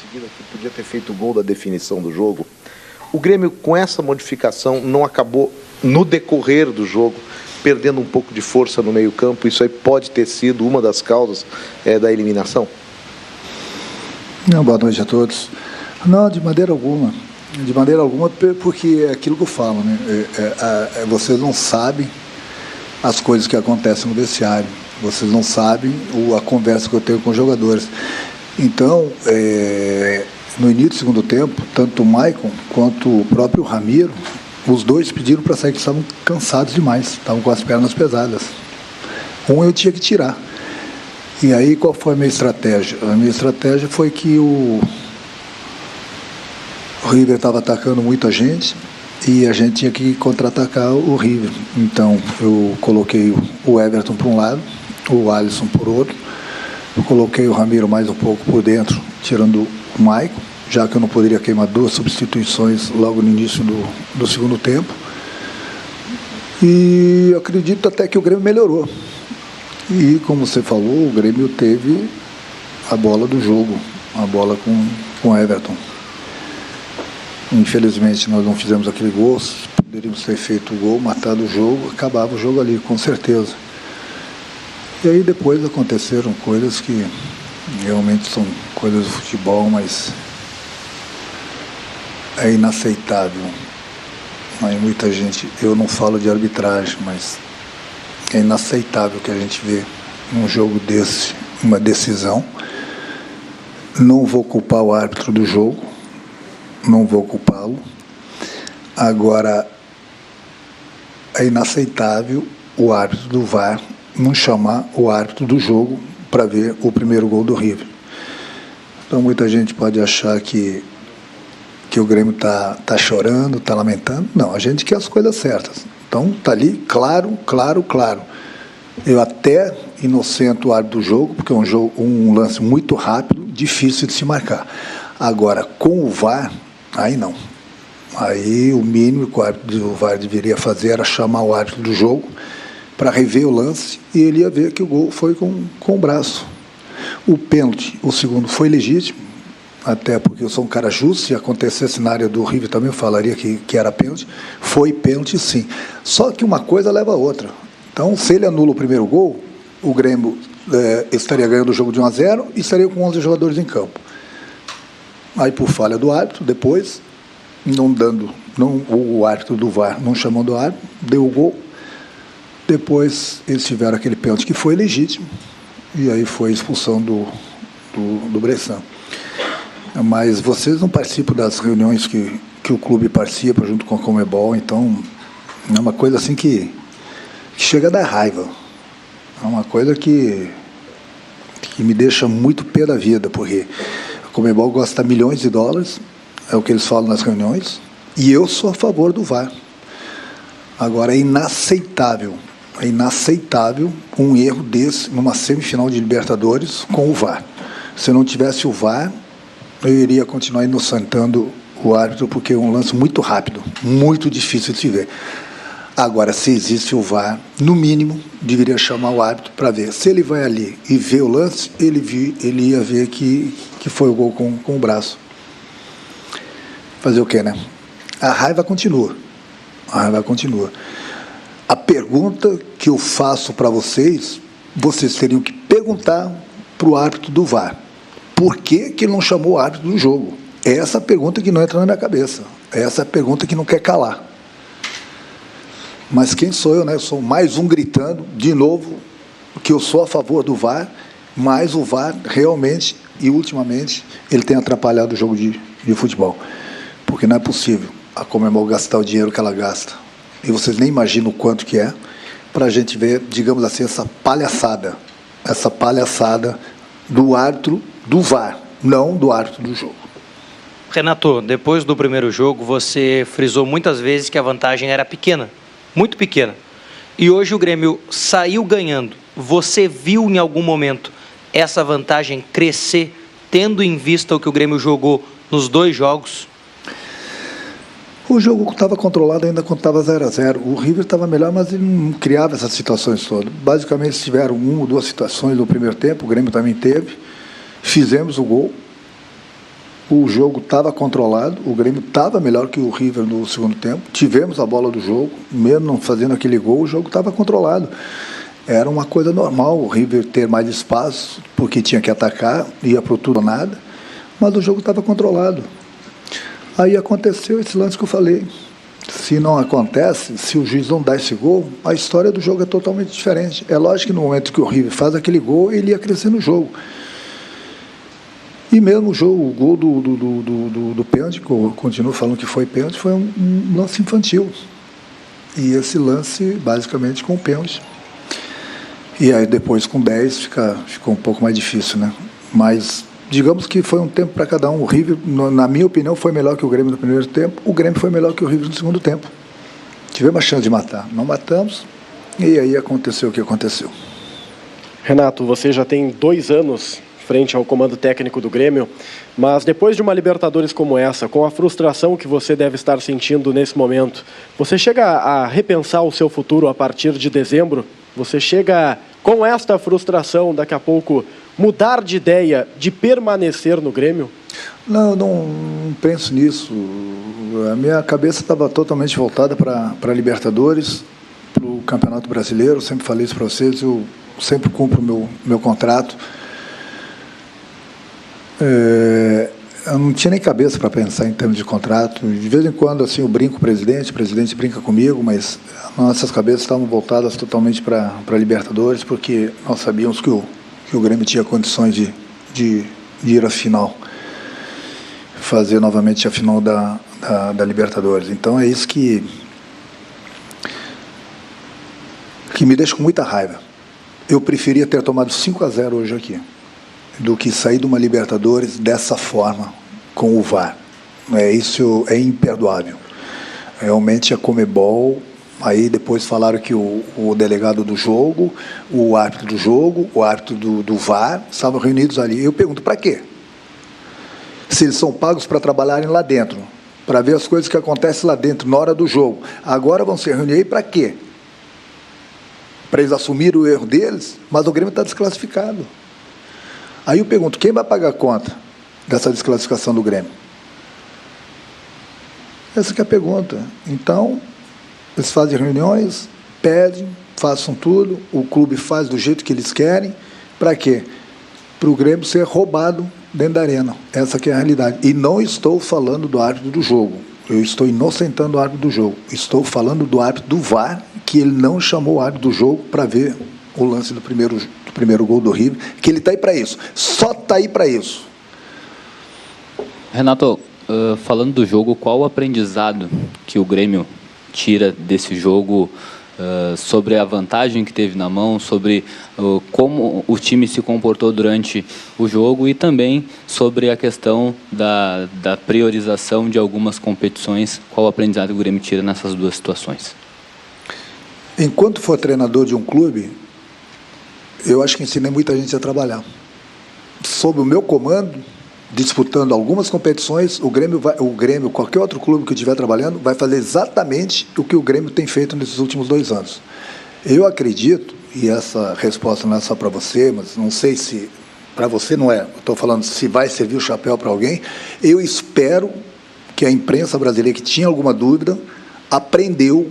seguida que podia ter feito o gol da definição do jogo. O Grêmio, com essa modificação, não acabou, no decorrer do jogo, perdendo um pouco de força no meio-campo? Isso aí pode ter sido uma das causas da eliminação? Não, boa noite a todos. Não, de maneira alguma. De maneira alguma, porque é aquilo que eu falo, né? Vocês não sabem as coisas que acontecem no vestiário. Vocês não sabem a conversa que eu tenho com os jogadores. Então, no início do segundo tempo, tanto o Maicon quanto o próprio Ramiro, os dois pediram para sair, que estavam cansados demais, estavam com as pernas pesadas. Um eu tinha que tirar. E aí, qual foi a minha estratégia? A minha estratégia foi que o River estava atacando muita gente e a gente tinha que contra-atacar o River. Então, eu coloquei o Everton por um lado, o Alisson por outro, eu coloquei o Ramiro mais um pouco por dentro, tirando o Maicon, já que eu não poderia queimar duas substituições logo no início do segundo tempo. E acredito até que o Grêmio melhorou. E, como você falou, o Grêmio teve a bola do jogo, a bola com o Everton. Infelizmente, nós não fizemos aquele gol, poderíamos ter feito o gol, matado o jogo, acabava o jogo ali, com certeza. E aí depois aconteceram coisas que realmente são coisas do futebol, mas é inaceitável. Aí muita gente, eu não falo de arbitragem, mas é inaceitável que a gente vê num jogo desse, uma decisão. Não vou culpar o árbitro do jogo, não vou culpá-lo. Agora, é inaceitável o árbitro do VAR não chamar o árbitro do jogo para ver o primeiro gol do River. Então, muita gente pode achar que o Grêmio tá chorando, está lamentando. Não, a gente quer as coisas certas. Então, está ali claro. Eu até inocento o árbitro do jogo, porque é um lance muito rápido, difícil de se marcar. Agora, com o VAR, aí não. Aí o mínimo que o árbitro do VAR deveria fazer era chamar o árbitro do jogo para rever o lance e ele ia ver que o gol foi com o braço. O pênalti, o segundo, foi legítimo, até porque eu sou um cara justo, se acontecesse na área do River também eu falaria que era pênalti. Foi pênalti, sim. Só que uma coisa leva a outra. Então, se ele anula o primeiro gol, o Grêmio estaria ganhando o jogo de 1-0 e estaria com 11 jogadores em campo. Aí, por falha do árbitro, depois, o árbitro do VAR não chamando o árbitro, deu o gol. Depois, eles tiveram aquele pênalti que foi legítimo, e aí foi a expulsão do Bressan. Mas vocês não participam das reuniões que o clube participa junto com a Conmebol, então é uma coisa assim que chega a dar raiva. É uma coisa que me deixa muito pé da vida, porque a Conmebol gosta de milhões de dólares, é o que eles falam nas reuniões, e eu sou a favor do VAR. Agora, é inaceitável um erro desse numa semifinal de Libertadores com o VAR. Se não tivesse o VAR, eu iria continuar inocentando o árbitro, porque é um lance muito rápido, muito difícil de se ver. Agora, se existe o VAR, no mínimo, deveria chamar o árbitro para ver. Se ele vai ali e vê o lance, ele ia ver que foi o gol com o braço. Fazer o quê, né? A raiva continua. A pergunta que eu faço para vocês teriam que perguntar para o árbitro do VAR. Por que ele não chamou o árbitro do jogo? É essa a pergunta que não entra na minha cabeça. É essa a pergunta que não quer calar. Mas quem sou eu, né? Eu sou mais um gritando, de novo, que eu sou a favor do VAR, mas o VAR realmente, e ultimamente, ele tem atrapalhado o jogo de futebol. Porque não é possível a Conmebol gastar o dinheiro que ela gasta. E vocês nem imaginam o quanto que é, para a gente ver, digamos assim, essa palhaçada do árbitro do VAR, não do árbitro do jogo. Renato, depois do primeiro jogo, você frisou muitas vezes que a vantagem era pequena, muito pequena. E hoje o Grêmio saiu ganhando. Você viu em algum momento essa vantagem crescer, tendo em vista o que o Grêmio jogou nos dois jogos? O jogo estava controlado ainda quando estava 0-0. O River estava melhor, mas ele não criava essas situações todas. Basicamente, eles tiveram uma ou duas situações no primeiro tempo, o Grêmio também teve. Fizemos o gol. o jogo estava controlado, o Grêmio estava melhor que o River no segundo tempo, tivemos a bola do jogo, mesmo não fazendo aquele gol, o jogo estava controlado. Era uma coisa normal o River ter mais espaço, porque tinha que atacar, ia para o tudo ou nada, mas o jogo estava controlado. Aí aconteceu esse lance que eu falei. Se não acontece, se o juiz não dá esse gol, a história do jogo é totalmente diferente. É lógico que no momento que o River faz aquele gol, ele ia crescer no jogo. E mesmo o jogo, o gol do pênalti, que eu continuo falando que foi pênalti, foi um lance infantil. E esse lance, basicamente, com o pênalti. E aí depois com 10 ficou um pouco mais difícil, né? Mas digamos que foi um tempo para cada um. O River, na minha opinião, foi melhor que o Grêmio no primeiro tempo. O Grêmio foi melhor que o River no segundo tempo. Tivemos a chance de matar. Não matamos. E aí aconteceu o que aconteceu. Renato, você já tem 2 anos frente ao comando técnico do Grêmio, mas depois de uma Libertadores como essa, com a frustração que você deve estar sentindo nesse momento, você chega a repensar o seu futuro a partir de dezembro? Você chega, com esta frustração, daqui a pouco, mudar de ideia de permanecer no Grêmio? Não penso nisso. A minha cabeça estava totalmente voltada para a Libertadores, para o Campeonato Brasileiro. Eu sempre falei isso para vocês, eu sempre cumpro o meu contrato. Eu não tinha nem cabeça para pensar em termos de contrato. De vez em quando assim, eu brinco com o presidente brinca comigo, mas nossas cabeças estavam voltadas totalmente para a Libertadores, porque nós sabíamos que o Grêmio tinha condições de ir à final, fazer novamente a final da Libertadores. Então é isso que me deixa com muita raiva. Eu preferia ter tomado 5-0 hoje aqui do que sair de uma Libertadores dessa forma, com o VAR. Isso é imperdoável. Realmente a Conmebol, aí depois falaram que o delegado do jogo, o árbitro do jogo, o árbitro do VAR, estavam reunidos ali. Eu pergunto, para quê? Se eles são pagos para trabalharem lá dentro, para ver as coisas que acontecem lá dentro, na hora do jogo. Agora vão se reunir aí para quê? Para eles assumirem o erro deles, mas o Grêmio está desclassificado. Aí eu pergunto, quem vai pagar a conta dessa desclassificação do Grêmio? Essa que é a pergunta. Então, eles fazem reuniões, pedem, façam tudo, o clube faz do jeito que eles querem. Para quê? Para o Grêmio ser roubado dentro da arena. Essa que é a realidade. E não estou falando do árbitro do jogo. Eu estou inocentando o árbitro do jogo. Estou falando do árbitro do VAR, que ele não chamou o árbitro do jogo para ver o lance do primeiro gol do River, que ele está aí para isso. Só está aí para isso. Renato, falando do jogo, qual o aprendizado que o Grêmio tira desse jogo sobre a vantagem que teve na mão, sobre como o time se comportou durante o jogo e também sobre a questão da priorização de algumas competições? Qual o aprendizado que o Grêmio tira nessas duas situações? Enquanto for treinador de um clube, eu acho que ensinei muita gente a trabalhar. Sob o meu comando, disputando algumas competições, o Grêmio, qualquer outro clube que eu estiver trabalhando, vai fazer exatamente o que o Grêmio tem feito nesses últimos 2 anos. Eu acredito, e essa resposta não é só para você, mas não sei se para você não é, estou falando se vai servir o chapéu para alguém, eu espero que a imprensa brasileira que tinha alguma dúvida, aprendeu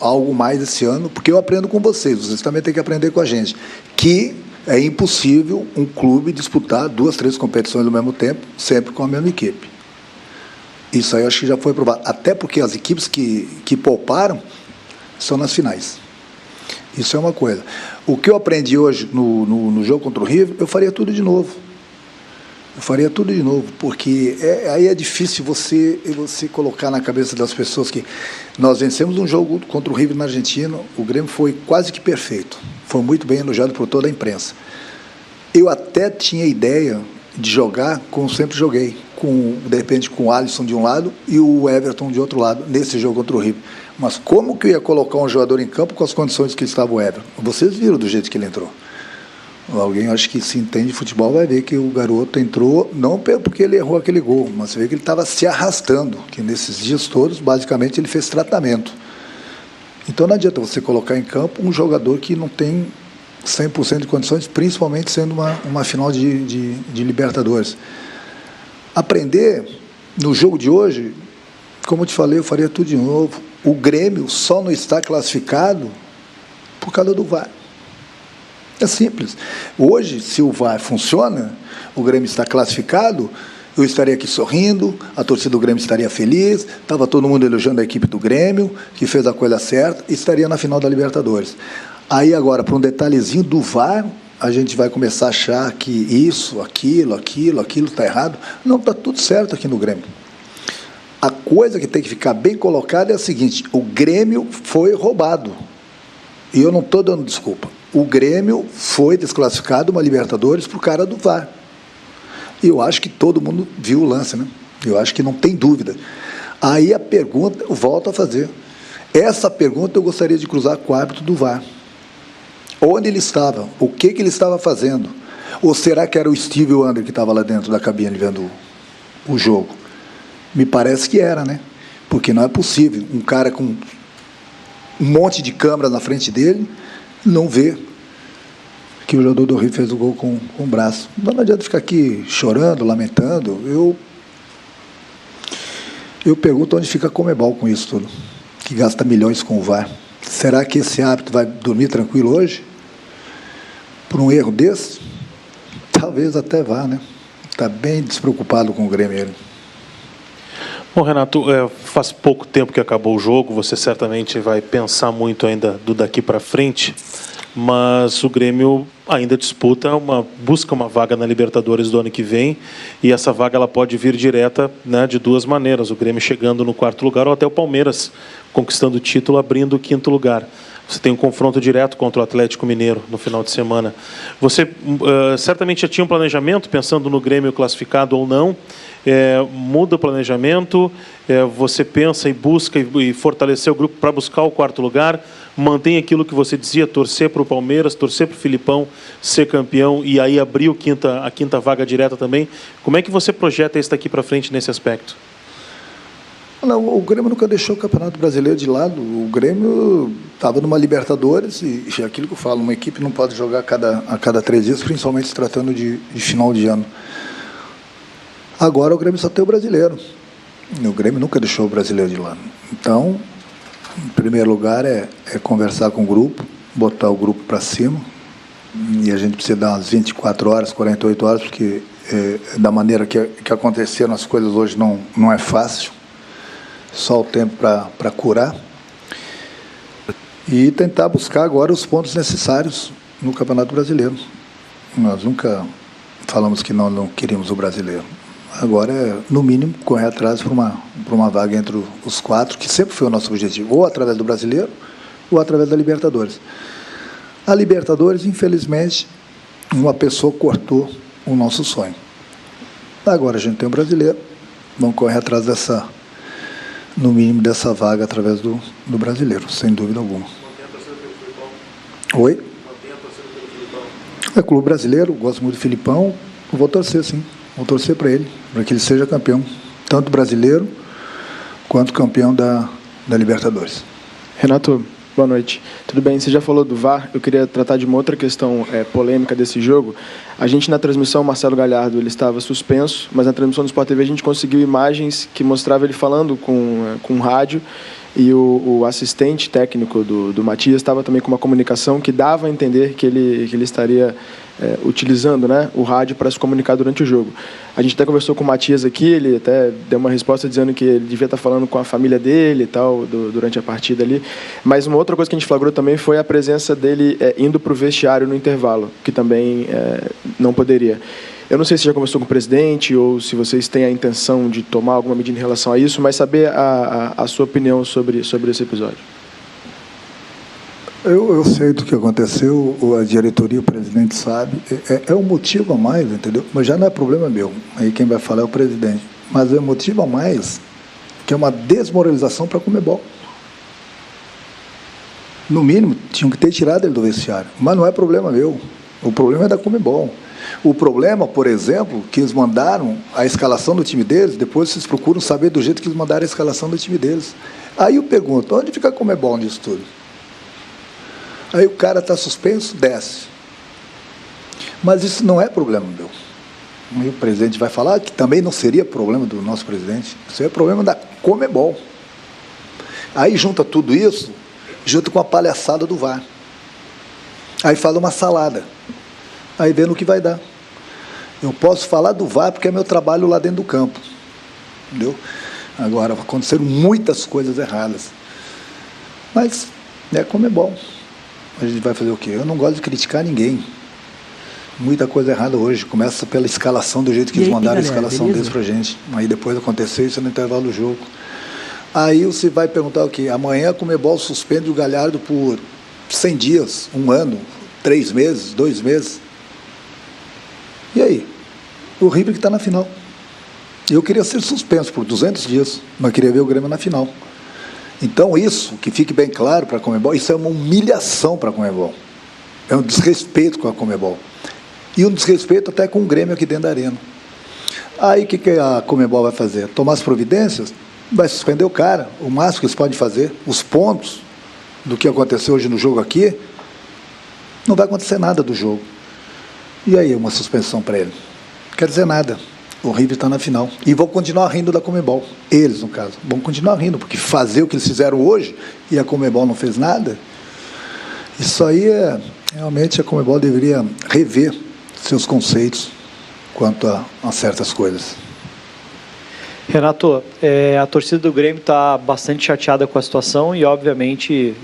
algo mais esse ano, porque eu aprendo com vocês também têm que aprender com a gente, que é impossível um clube disputar 2, 3 competições ao mesmo tempo, sempre com a mesma equipe. Isso aí eu acho que já foi provado, até porque as equipes que pouparam são nas finais. Isso é uma coisa. O que eu aprendi hoje no jogo contra o River, eu faria tudo de novo. Porque aí é difícil você colocar na cabeça das pessoas que nós vencemos um jogo contra o River na Argentina, o Grêmio foi quase que perfeito, foi muito bem elogiado por toda a imprensa. Eu até tinha ideia de jogar como sempre joguei, de repente com o Alisson de um lado e o Everton de outro lado, nesse jogo contra o River. Mas como que eu ia colocar um jogador em campo com as condições que estava o Everton? Vocês viram do jeito que ele entrou. Alguém, acho que se entende de futebol, vai ver que o garoto entrou, não porque ele errou aquele gol, mas você vê que ele estava se arrastando, que nesses dias todos, basicamente, ele fez tratamento. Então não adianta você colocar em campo um jogador que não tem 100% de condições, principalmente sendo uma final de Libertadores. Aprender no jogo de hoje, como eu te falei, eu faria tudo de novo. O Grêmio só não está classificado por causa do VAR. É simples. Hoje, se o VAR funciona, o Grêmio está classificado, eu estaria aqui sorrindo, a torcida do Grêmio estaria feliz, estava todo mundo elogiando a equipe do Grêmio, que fez a coisa certa, e estaria na final da Libertadores. Aí agora, para um detalhezinho do VAR, a gente vai começar a achar que isso, aquilo está errado. Não, está tudo certo aqui no Grêmio. A coisa que tem que ficar bem colocada é a seguinte: o Grêmio foi roubado. E eu não estou dando desculpa. O Grêmio foi desclassificado uma Libertadores por cara do VAR. E eu acho que todo mundo viu o lance, né? Eu acho que não tem dúvida. Aí a pergunta, eu volto a fazer. Essa pergunta eu gostaria de cruzar com o árbitro do VAR. Onde ele estava? O que ele estava fazendo? Ou será que era o Steve Wonder que estava lá dentro da cabine vendo o jogo? Me parece que era, né? Porque não é possível um cara com um monte de câmera na frente dele não ver que o jogador do Rio fez o gol com o braço. Não adianta ficar aqui chorando, lamentando. Eu pergunto onde fica a Conmebol com isso tudo, que gasta milhões com o VAR. Será que esse árbitro vai dormir tranquilo hoje? Por um erro desse? Talvez até vá, né? Está bem despreocupado com o Grêmio ele. Bom, Renato, faz pouco tempo que acabou o jogo, você certamente vai pensar muito ainda do daqui para frente, mas o Grêmio ainda busca uma vaga na Libertadores do ano que vem, e essa vaga ela pode vir direta, né, de duas maneiras: o Grêmio chegando no 4º lugar, ou até o Palmeiras conquistando o título, abrindo o 5º lugar. Você tem um confronto direto contra o Atlético Mineiro no final de semana. Você certamente já tinha um planejamento, pensando no Grêmio classificado ou não. Muda o planejamento, você pensa e busca e fortalecer o grupo para buscar o 4º lugar, mantém aquilo que você dizia, torcer para o Palmeiras, torcer para o Filipão ser campeão e aí abrir a quinta vaga direta também. Como é que você projeta isso daqui para frente nesse aspecto? Não, o Grêmio nunca deixou o Campeonato Brasileiro de lado. O Grêmio estava numa Libertadores e aquilo que eu falo, uma equipe não pode jogar a cada 3 dias, principalmente se tratando de final de ano. Agora o Grêmio só tem o brasileiro. O Grêmio nunca deixou o brasileiro de lado. Então, em primeiro lugar, é conversar com o grupo, botar o grupo para cima. E a gente precisa dar umas 24 horas, 48 horas, porque da maneira que aconteceram as coisas hoje não é fácil. Só o tempo para curar. E tentar buscar agora os pontos necessários no Campeonato Brasileiro. Nós nunca falamos que não queríamos o brasileiro. Agora no mínimo, correr atrás para uma vaga entre os 4, que sempre foi o nosso objetivo, ou através do brasileiro, ou através da Libertadores. A Libertadores, infelizmente, uma pessoa cortou o nosso sonho. Agora a gente tem o brasileiro, vamos correr atrás no mínimo dessa vaga através do brasileiro, sem dúvida alguma. Mantém a torcida pelo Filipão? Oi? Mantém a torcida pelo Filipão? É clube brasileiro, gosto muito do Filipão, vou torcer sim. Vou torcer para ele, para que ele seja campeão, tanto brasileiro quanto campeão da Libertadores. Renato, boa noite. Tudo bem? Você já falou do VAR, eu queria tratar de uma outra questão polêmica desse jogo. A gente na transmissão, Marcelo Galhardo, ele estava suspenso, mas na transmissão do Sport TV a gente conseguiu imagens que mostravam ele falando com rádio, e o assistente técnico do Matias estava também com uma comunicação que dava a entender que ele estaria utilizando, né, o rádio para se comunicar durante o jogo. A gente até conversou com o Matias aqui, ele até deu uma resposta dizendo que ele devia estar falando com a família dele e tal, durante a partida ali. Mas uma outra coisa que a gente flagrou também foi a presença dele indo para o vestiário no intervalo, que também não poderia. Eu não sei se já conversou com o presidente ou se vocês têm a intenção de tomar alguma medida em relação a isso, mas saber a sua opinião sobre esse episódio. Eu sei do que aconteceu, a diretoria, o presidente sabe. É um motivo a mais, entendeu? Mas já não é problema meu. Aí quem vai falar é o presidente. Mas é um motivo a mais, que é uma desmoralização para a Conmebol. No mínimo, tinham que ter tirado ele do vestiário. Mas não é problema meu. O problema é da Conmebol. O problema, por exemplo, que eles mandaram a escalação do time deles, depois vocês procuram saber do jeito que eles mandaram a escalação do time deles. Aí eu pergunto, onde fica a Conmebol nisso tudo? Aí o cara está suspenso, desce. Mas isso não é problema meu. E o presidente vai falar que também não seria problema do nosso presidente, seria problema da Conmebol. Aí junta tudo isso, junto com a palhaçada do VAR. Aí fala uma salada. Aí vê no que vai dar. Eu posso falar do VAR porque é meu trabalho lá dentro do campo. Entendeu? Agora, aconteceram muitas coisas erradas. Mas é Conmebol. A gente vai fazer o quê? Eu não gosto de criticar ninguém. Muita coisa errada hoje. Começa pela escalação, do jeito que eles mandaram a escalação deles pra gente. Aí depois aconteceu isso no intervalo do jogo. Aí você vai perguntar o quê? Amanhã a Conmebol suspende o Galhardo por 100 dias, 1 ano, 3 meses, 2 meses. E aí? O River que está na final. Eu queria ser suspenso por 200 dias, mas queria ver o Grêmio na final. Então isso, que fique bem claro para a Conmebol, isso é uma humilhação para a Conmebol. É um desrespeito com a Conmebol. E um desrespeito até com o Grêmio aqui dentro da arena. Aí o que a Conmebol vai fazer? Tomar as providências? Vai suspender o cara. O máximo que eles podem fazer, os pontos do que aconteceu hoje no jogo aqui, não vai acontecer nada do jogo. E aí, uma suspensão para ele? Quer dizer nada. O River está na final. E vão continuar rindo da Conmebol. Eles, no caso. Vão continuar rindo, porque fazer o que eles fizeram hoje e a Conmebol não fez nada, isso aí realmente a Conmebol deveria rever seus conceitos quanto a certas coisas. Renato, a torcida do Grêmio está bastante chateada com a situação e, obviamente,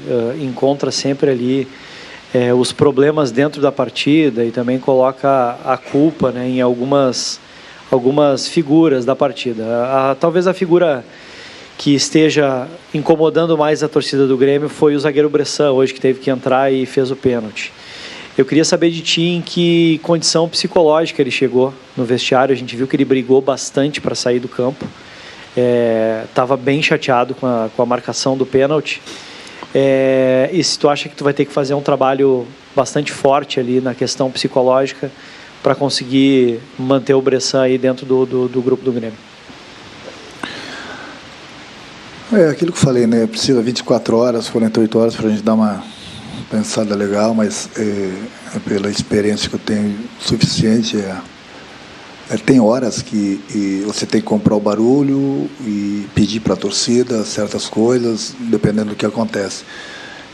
encontra sempre ali os problemas dentro da partida e também coloca a culpa, né, em algumas figuras da partida. Talvez a figura que esteja incomodando mais a torcida do Grêmio foi o zagueiro Bressan, hoje, que teve que entrar e fez o pênalti. Eu queria saber de ti em que condição psicológica ele chegou no vestiário. A gente viu que ele brigou bastante para sair do campo. Estava bem chateado com a marcação do pênalti. E se tu acha que tu vai ter que fazer um trabalho bastante forte ali na questão psicológica para conseguir manter o Bressan aí dentro do grupo do Grêmio? Aquilo que eu falei, né? Precisa 24 horas, 48 horas para a gente dar uma pensada legal, mas pela experiência que eu tenho suficiente, tem horas que você tem que comprar o barulho e pedir para a torcida certas coisas, dependendo do que acontece.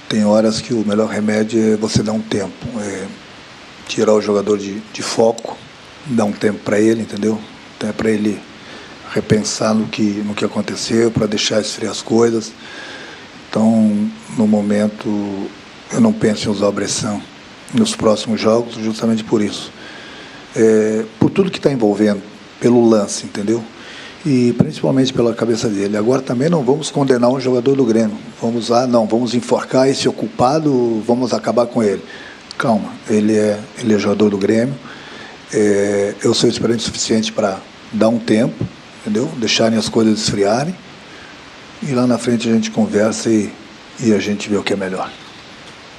Tem horas que o melhor remédio é você dar um tempo, tirar o jogador de foco, dar um tempo para ele, entendeu? Até para ele repensar no que aconteceu, para deixar esfriar as coisas. Então, no momento, eu não penso em usar o Bressan nos próximos jogos, justamente por isso. Por tudo que está envolvendo, pelo lance, entendeu? E principalmente pela cabeça dele. Agora também não vamos condenar um jogador do Grêmio. Vamos enforcar esse ocupado, vamos acabar com ele. Calma, ele é jogador do Grêmio. Eu sou experiente o suficiente para dar um tempo, entendeu? Deixarem as coisas esfriarem. E lá na frente a gente conversa e a gente vê o que é melhor.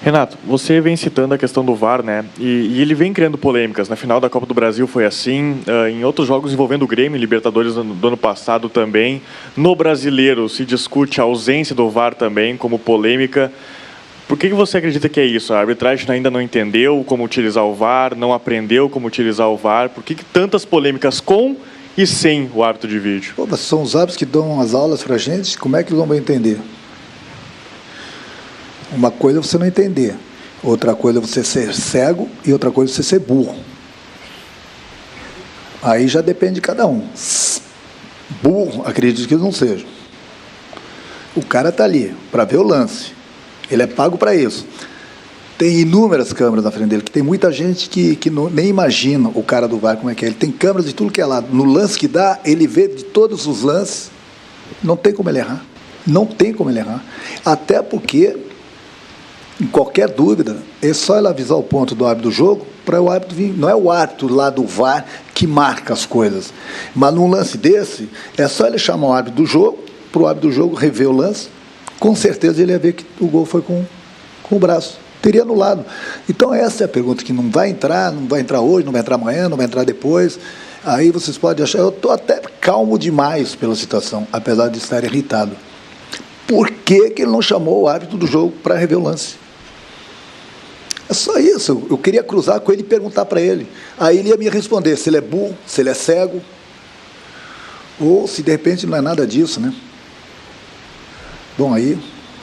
Renato, você vem citando a questão do VAR, né? E ele vem criando polêmicas. Na final da Copa do Brasil foi assim, em outros jogos envolvendo o Grêmio, Libertadores do ano passado também. No Brasileiro se discute a ausência do VAR também como polêmica. Por que você acredita que é isso? A arbitragem ainda não entendeu como utilizar o VAR, não aprendeu como utilizar o VAR? Por que tantas polêmicas com e sem o árbitro de vídeo? São os árbitros que dão as aulas para a gente, como é que eles vão entender? Uma coisa é você não entender, outra coisa é você ser cego e outra coisa é você ser burro. Aí já depende de cada um. Burro, acredito que eles não sejam. O cara está ali para ver o lance, ele é pago para isso. Tem inúmeras câmeras na frente dele, que tem muita gente que nem imagina o cara do VAR como é que é. Ele tem câmeras de tudo que é lado. No lance que dá, ele vê de todos os lances, não tem como ele errar. Não tem como ele errar. Até porque, em qualquer dúvida, é só ele avisar o ponto do árbitro do jogo para o árbitro vir. Não é o árbitro lá do VAR que marca as coisas. Mas num lance desse, é só ele chamar o árbitro do jogo, para o árbitro do jogo rever o lance. Com certeza ele ia ver que o gol foi com o braço. Teria anulado. Então essa é a pergunta que não vai entrar hoje, não vai entrar amanhã, não vai entrar depois. Aí vocês podem achar, eu estou até calmo demais pela situação, apesar de estar irritado. Por que ele não chamou o árbitro do jogo para rever o lance? É só isso. Eu queria cruzar com ele e perguntar para ele. Aí ele ia me responder se ele é burro, se ele é cego, ou se de repente não é nada disso, né? Bom, aí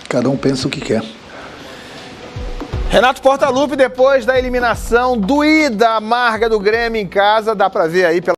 cada um pensa o que quer. Renato Portaluppi, depois da eliminação doída, amarga do Grêmio em casa, dá para ver aí pela